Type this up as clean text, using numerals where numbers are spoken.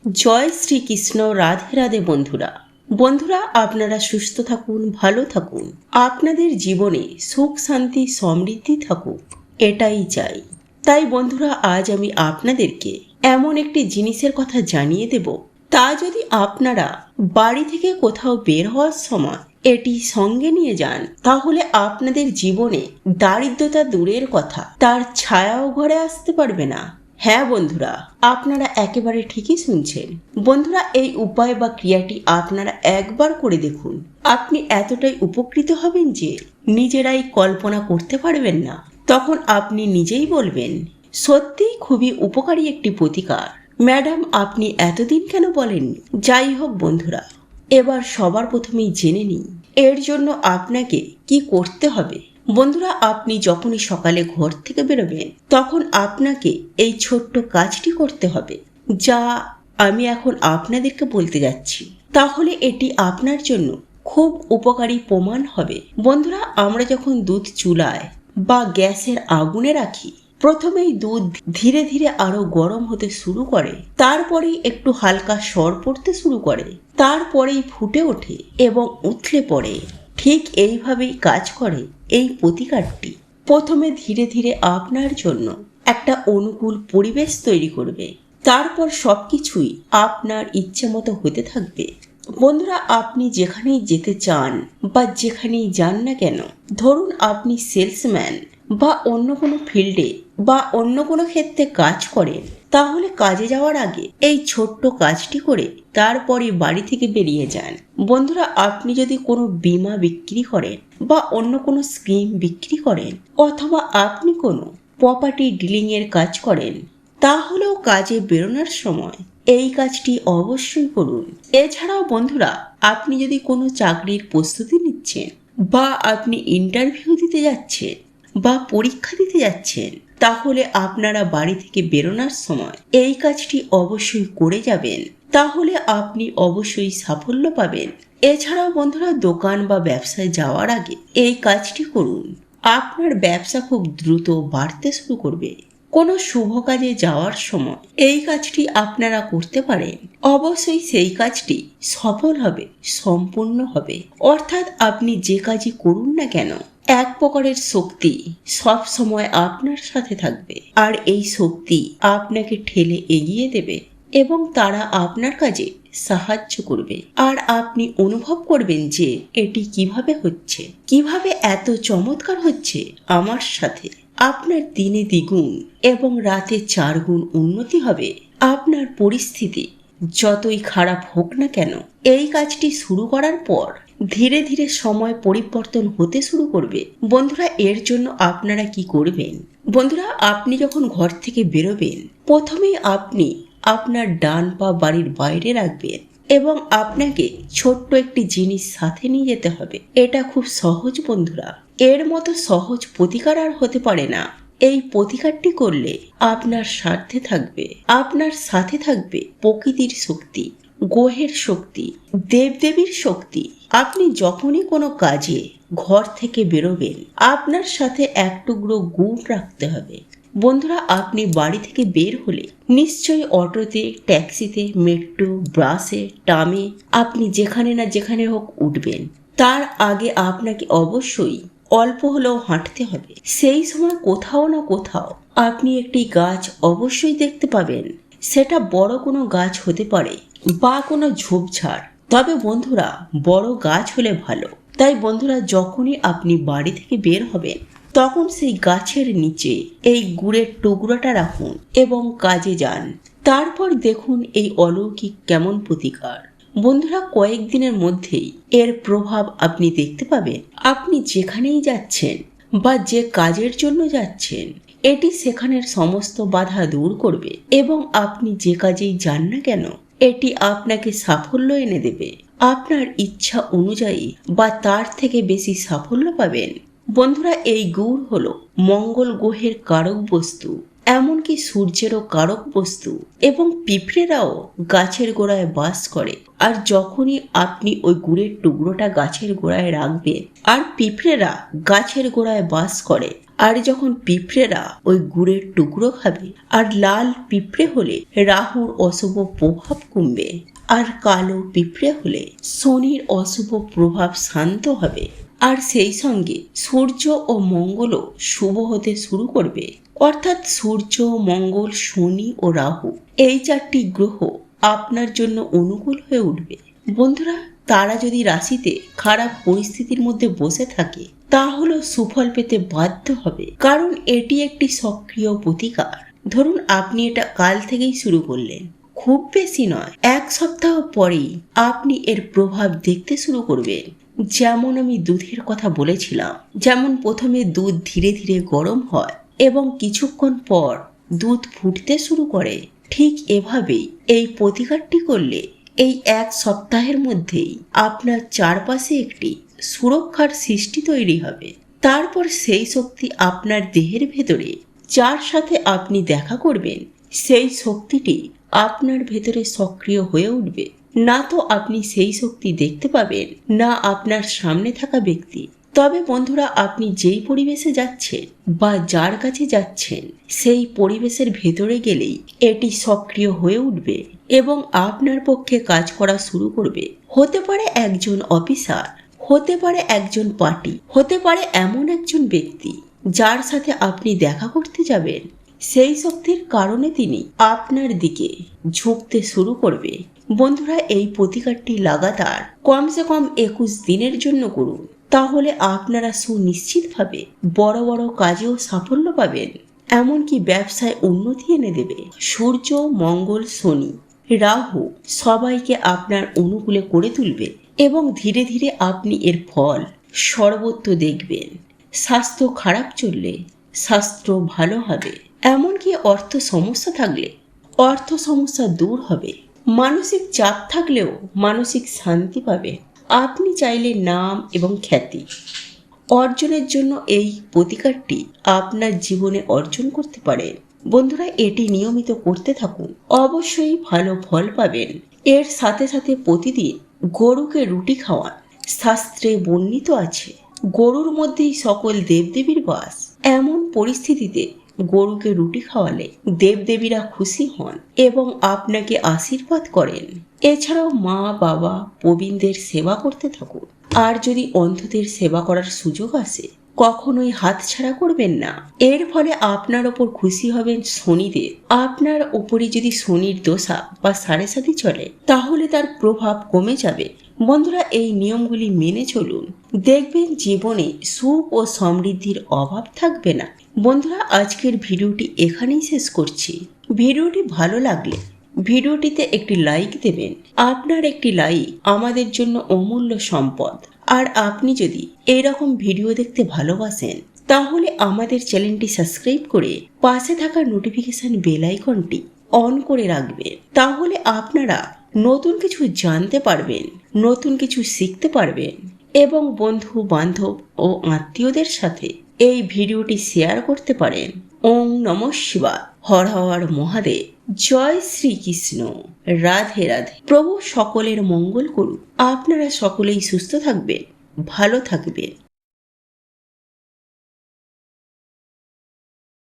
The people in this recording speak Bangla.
জয় শ্রীকৃষ্ণ। রাধে রাধে বন্ধুরা। বন্ধুরা, আপনারা সুস্থ থাকুন, ভালো থাকুন, আপনাদের জীবনে সুখ শান্তি সমৃদ্ধি থাকুক, এটাই চাই। তাই বন্ধুরা, আজ আমি আপনাদেরকে এমন একটি জিনিসের কথা জানিয়ে দেব, তা যদি আপনারা বাড়ি থেকে কোথাও বের হওয়ার সময় এটি সঙ্গে নিয়ে যান, তাহলে আপনাদের জীবনে দারিদ্রতা দূরের কথা, তার ছায়াও ঘরে আসতে পারবে না। হ্যাঁ বন্ধুরা, আপনারা একেবারে ঠিকই শুনছেন। বন্ধুরা, এই উপায় বা ক্রিয়াটি আপনারা একবার করে দেখুন, আপনি এতটাই উপকৃত হবেন যে নিজেরাই কল্পনা করতে পারবেন না। তখন আপনি নিজেই বলবেন, সত্যিই খুবই উপকারী একটি প্রতিকার। ম্যাডাম, আপনি এতদিন কেন বলেননি? যাই হোক বন্ধুরা, এবার সবার প্রথমেই জেনে নিই এর জন্য আপনাকে কি করতে হবে। বন্ধুরা, আপনি যখনই সকালে ঘর থেকে বেরোবেন, তখন আপনাকে এই ছোট্ট কাজটি করতে হবে, যা আমি এখন আপনাদেরকে বলতে যাচ্ছি। তাহলে এটি আপনার জন্য খুব উপকারী প্রমাণ হবে। বন্ধুরা, আমরা যখন দুধ চুলায় বা গ্যাসের আগুনে রাখি, প্রথমেই দুধ ধীরে ধীরে আরো গরম হতে শুরু করে, তারপরেই একটু হালকা সর পড়তে শুরু করে, তারপরেই ফুটে ওঠে এবং উথলে পড়ে। ঠিক এইভাবেই কাজ করে এই প্রতিকারটি। প্রথমে ধীরে ধীরে আপনার জন্য একটা অনুকূল পরিবেশ তৈরি করবে, তারপর সবকিছুই আপনার ইচ্ছে মতো হতে থাকবে। বন্ধুরা, আপনি যেখানেই যেতে চান বা যেখানেই যান না কেন, ধরুন আপনি সেলসম্যান বা অন্য কোনো ফিল্ডে বা অন্য কোনো ক্ষেত্রে কাজ করেন, তাহলে কাজে যাওয়ার আগে এই ছোট্ট কাজটি করে তারপরে বাড়ি থেকে বেরিয়ে যান। বন্ধুরা, আপনি যদি কোনো বীমা বিক্রি করেন বা অন্য কোনো স্কিম বিক্রি করেন, অথবা আপনি কোনো প্রপার্টি ডিলিং এর কাজ করেন, তাহলেও কাজে বেরোনোর সময় এই কাজটি অবশ্যই করুন। এছাড়াও বন্ধুরা, আপনি যদি কোনো চাকরির প্রস্তুতি নিচ্ছেন বা আপনি ইন্টারভিউ দিতে যাচ্ছেন বা পরীক্ষা দিতে যাচ্ছেন, তাহলে আপনারা বাড়ি থেকে বেরোনোর সময় এই কাজটি অবশ্যই করে যাবেন, তাহলে আপনি অবশ্যই সাফল্য পাবেন। এছাড়াও বন্ধুরা, দোকান বা ব্যবসায় যাওয়ার আগে এই কাজটি করুন, আপনার ব্যবসা খুব দ্রুত বাড়তে শুরু করবে। কোনো শুভ কাজে যাওয়ার সময় এই কাজটি আপনারা করতে পারেন, অবশ্যই সেই কাজটি সফল হবে, সম্পূর্ণ হবে। অর্থাৎ আপনি যে কাজই করুন না কেন, এক প্রকারের শক্তি সব সময় আপনার সাথে থাকবে, আর এই শক্তি আপনাকে ঠেলে এগিয়ে দেবে এবং তারা আপনার কাজে সাহায্য করবে। আর আপনি অনুভব করবেন যে এটি কিভাবে হচ্ছে, কিভাবে এত চমৎকার হচ্ছে আমার সাথে। আপনার দিনে দ্বিগুণ এবং রাতে 4 গুণ উন্নতি হবে। আপনার পরিস্থিতি যতই খারাপ হোক না কেন, এই কাজটি শুরু করার পর ধীরে ধীরে সময় পরিবর্তন হতে শুরু করবে। বন্ধুরা, এর জন্য আপনারা কি করবেন? বন্ধুরা, আপনি যখন ঘর থেকে বেরোবেন, প্রথমেই আপনি আপনার ডান পা বাড়ির বাইরে রাখবেন এবং আপনাকে ছোট্ট একটি জিনিস সাথে নিয়ে যেতে হবে। এটা খুব সহজ বন্ধুরা, এর মতো সহজ প্রতিকার আর হতে পারে না। এই প্রতিকারটি করলে আপনার সাথে থাকবে, আপনার সাথে থাকবে প্রকৃতির শক্তি, গ্রহের শক্তি, দেবদেবীর শক্তি। আপনি যখনই কোনো কাজে ঘর থেকে বেরোবেন, আপনার সাথে এক টুকরো গুড় রাখতে হবে। বন্ধুরা, আপনি বাড়ি থেকে বের হলে নিশ্চয়ই অটোতে, ট্যাক্সিতে, মেট্রো, বাসে, ট্রামে, আপনি যেখানে না যেখানে হোক উঠবেন, তার আগে আপনাকে অবশ্যই অল্প হলেও হাঁটতে হবে। সেই সময় কোথাও না কোথাও আপনি একটি গাছ অবশ্যই দেখতে পাবেন। সেটা বড় কোনো গাছ হতে পারে বা কোনো ঝোপঝাড়, তবে বন্ধুরা বড় গাছ হলে ভালো। তাই বন্ধুরা, যখনই আপনি বাড়ি থেকে বের হবেন, তখন সেই গাছের নিচে এই গুড়ের টুকরোটা রাখুন এবং কাজে যান। তারপর দেখুন এই অলৌকিক কেমন প্রতিকার। বন্ধুরা, কয়েকদিনের মধ্যেই এর প্রভাব আপনি দেখতে পাবেন। আপনি যেখানেই যাচ্ছেন বা যে কাজের জন্য যাচ্ছেন, এটি সেখানের সমস্ত বাধা দূর করবে এবং আপনি যে কাজেই যান না কেন, এটি আপনাকে সাফল্য এনে দেবে। আপনার ইচ্ছা অনুযায়ী বা তার থেকে বেশি সাফল্য পাবেন। বন্ধুরা, এই গুড় হলো মঙ্গল গ্রহের কারক বস্তু, এমনকি সূর্যেরও কারক বস্তু এবং পিঁপড়েরাও গাছের গোড়ায় বাস করে। আর যখনই আপনি ওই গুড়ের টুকরোটা গাছের গোড়ায় রাখবেন আর পিঁপড়েরা গাছের গোড়ায় বাস করে, আর যখন পিঁপড়েরা ওই গুড়ের টুকরো খাবে, আর লাল পিঁপড়ে হলে রাহুর অশুভ প্রভাব কমবে, আর কালো পিঁপড়ে হলে শনির অশুভ প্রভাব শান্ত হবে, আর সেই সঙ্গে সূর্য ও মঙ্গলও শুভ হতে শুরু করবে। অর্থাৎ সূর্য, মঙ্গল, শনি ও রাহু এই 4টি গ্রহ আপনার জন্য অনুকূল হয়ে উঠবে। বন্ধুরা, তারা যদি রাশিতে খারাপ পরিস্থিতির মধ্যে বসে থাকে তাহলে সুফল পেতে বাধ্য হবে, কারণ এটি একটি সক্রিয় প্রতিকার। ধরুন আপনি এটা কাল থেকেই শুরু করলেন, খুব বেশি নয়, 1 সপ্তাহ পরেই আপনি এর প্রভাব দেখতে শুরু করবেন। যেমন আমি দুধের কথা বলেছিলাম, যেমন প্রথমে দুধ ধীরে ধীরে গরম হয় এবং কিছুক্ষণ পর দুধ ফুটতে শুরু করে, ঠিক এভাবেই এই প্রতিকারটি করলে এই 1 সপ্তাহের মধ্যেই আপনার চারপাশে একটি সুরক্ষার সৃষ্টি তৈরি হবে। তারপর সেই শক্তি আপনার দেহের ভেতরে, যার সাথে আপনি দেখা করবেন, সেই শক্তিটি আপনার ভেতরে সক্রিয় হয়ে উঠবে। না তো আপনি সেই শক্তি দেখতে পাবেন, না আপনার সামনে থাকা ব্যক্তি। তবে বন্ধুরা, আপনি যেই পরিবেশে যাচ্ছেন বা যার কাছে যাচ্ছেন সেই পরিবেশের ভেতরে গেলেই এটি সক্রিয় হয়ে উঠবে এবং আপনার পক্ষে কাজ করা শুরু করবে। হতে পারে একজন অফিসার, হতে পারে একজন পার্টি, হতে পারে এমন একজন ব্যক্তি যার সাথে আপনি দেখা করতে যাবেন। সেই শক্তির কারণে তিনি আপনার দিকে ঝুঁকতে শুরু করবে। বন্ধুরা, এই প্রতিকারটি লাগাতার কমসে কম 21 দিনের জন্য করুন, তাহলে আপনারা সুনিশ্চিতভাবে বড় বড় কাজেও সাফল্য পাবেন, এমনকি ব্যবসায় উন্নতি এনে দেবে। সূর্য, মঙ্গল, শনি, রাহু সবাইকে আপনার অনুকূলে করে তুলবে এবং ধীরে ধীরে আপনি এর ফল সর্বত্র দেখবেন। স্বাস্থ্য খারাপ চললে স্বাস্থ্য ভালো হবে, এমনকি অর্থ সমস্যা থাকলে অর্থ সমস্যা দূর হবে। মানসিক চাপ থাকলেও মানসিক শান্তি পাবে। আপনি চাইলে নাম এবং খ্যাতি অর্জনের জন্য এই প্রতিকারটি আপনার জীবনে অর্জন করতে পারেন। বন্ধুরা, এটি নিয়মিত করতে থাকুন, অবশ্যই ভালো ফল পাবেন। এর সাথে সাথে প্রতিদিন গরুকে রুটি খাওয়ান। শাস্ত্রে বর্ণিত আছে গরুর মধ্যেই সকল দেবদেবীর বাস। এমন পরিস্থিতিতে গরুকে রুটি খাওয়ালে দেবদেবীরা খুশি হন এবং আপনাকে আশীর্বাদ করেন। এছাড়াও মা, বাবা, প্রবীণদের সেবা করতে থাকুন। আর যদি অন্ধদের সেবা করার সুযোগ আসে, কখনোই হাতছাড়া করবেন না। এর ফলে আপনার ওপর খুশি হবেন শনিদেব। আপনার ওপরে যদি শনির দশা বা সাড়ে সাথী চলে তাহলে তার প্রভাব কমে যাবে। বন্ধুরা, এই নিয়মগুলি মেনে চলুন, দেখবেন জীবনে সুখ ও সমৃদ্ধির অভাব থাকবে না। বন্ধুরা, আজকের ভিডিওটি এখানেই শেষ করছি। ভিডিওটি ভালো লাগলে ভিডিওটিতে একটি লাইক দেবেন। আপনার একটি লাইক আমাদের জন্য অমূল্য সম্পদ। আর আপনি যদি এরকম ভিডিও দেখতে ভালোবাসেন তাহলে আমাদের চ্যানেলটি সাবস্ক্রাইব করে পাশে থাকা নোটিফিকেশন বেল আইকনটি অন করে রাখবেন। তাহলে আপনারা নতুন কিছু জানতে পারবেন, নতুন কিছু শিখতে পারবেন এবং বন্ধু বান্ধব ও আত্মীয়দের সাথে এই ভিডিওটি শেয়ার করতে পারেন। ওম নমঃ শিবায়। হর হর মহাদেব। জয় শ্রীকৃষ্ণ। রাধে রাধে। প্রভু সকলের মঙ্গল করুন। আপনারা সকলেই সুস্থ থাকবেন, ভালো থাকবেন।